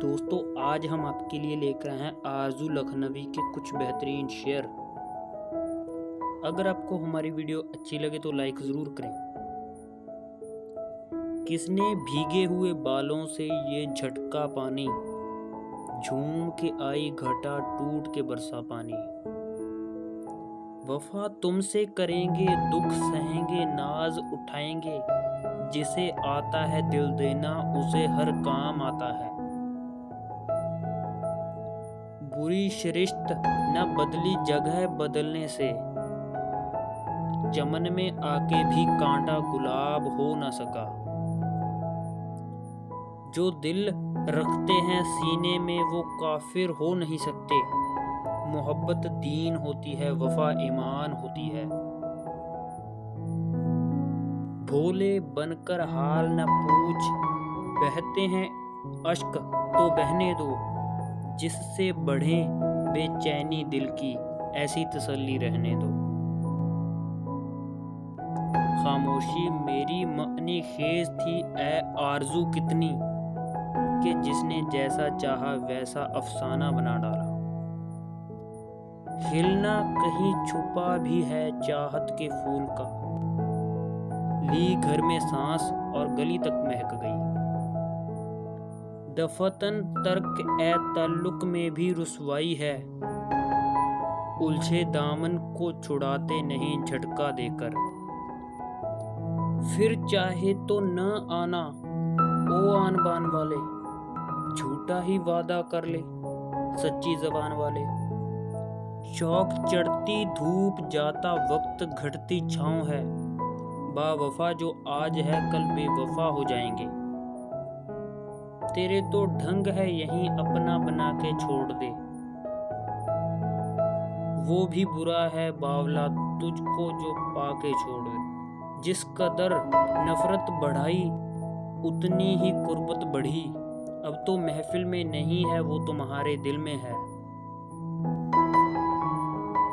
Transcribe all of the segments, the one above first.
दोस्तों, आज हम आपके लिए लेकर आए हैं आरजू लखनवी के कुछ बेहतरीन शेर। अगर आपको हमारी वीडियो अच्छी लगे तो लाइक ज़रूर करें। किसने भीगे हुए बालों से ये झटका पानी, झूम के आई घटा टूट के बरसा पानी। वफा तुमसे करेंगे, दुख सहेंगे, नाज उठाएंगे, जिसे आता है दिल देना उसे हर काम आता है। बुरी शिरिश्त न बदली जगह बदलने से, चमन में आके भी कांटा गुलाब हो न सका। जो दिल रखते हैं सीने में वो काफिर हो नहीं सकते। मोहब्बत दीन होती है, वफा ईमान होती है। भोले बनकर हाल न पूछ, बहते हैं अश्क तो बहने दो, जिससे बढ़े बेचैनी दिल की ऐसी तसल्ली रहने दो। खामोशी मेरी मअनी खेज थी ए आरज़ू कितनी, कि जिसने जैसा चाहा वैसा अफसाना बना डाला। खिलना कहीं छुपा भी है चाहत के फूल का, ली घर में सांस और गली तक महक गई। दफतन तर्क ए ताल्लुक में भी रुसवाई है, उलझे दामन को छुड़ाते नहीं झटका देकर। फिर चाहे तो न आना ओ आन बान वाले, झूठा ही वादा कर ले सच्ची जबान वाले। शौक चढ़ती धूप जाता वक्त घटती छाँव है, बावफा जो आज है कल बेवफा हो जाएंगे। तेरे तो ढंग है यहीं अपना बना के छोड़ दे, वो भी बुरा है बावला तुझको जो पाके छोड़ दे। जिस कदर नफरत बढ़ाई उतनी ही कुर्बत बढ़ी, अब तो महफिल में नहीं है वो तुम्हारे दिल में है।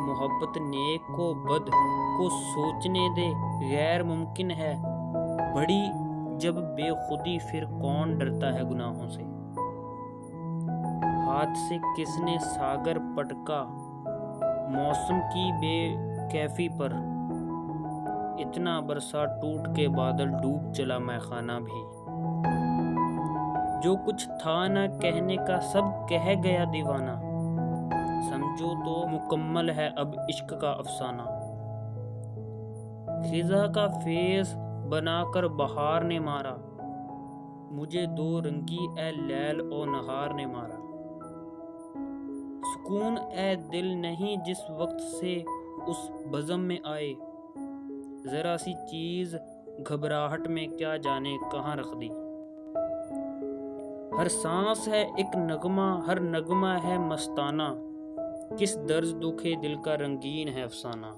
मोहब्बत नेक को बद को सोचने दे, गैर मुमकिन है बड़ी जब बेखुदी, फिर कौन डरता है गुनाहों से। हाथ से किसने सागर पटका मौसम की बेकैफी पर, इतना बरसा टूट के बादल डूब चला मैखाना भी। जो कुछ था न कहने का सब कह गया दीवाना, समझो तो मुकम्मल है अब इश्क का अफसाना। खिजा का फेस बनाकर बहार ने मारा, मुझे दो रंगी ए लैल ओ नहार ने मारा। सुकून ए दिल नहीं जिस वक्त से उस बज़म में आए, जरा सी चीज घबराहट में क्या जाने कहाँ रख दी। हर सांस है एक नगमा, हर नगमा है मस्ताना, किस दर्द दुखे दिल का रंगीन है अफसाना।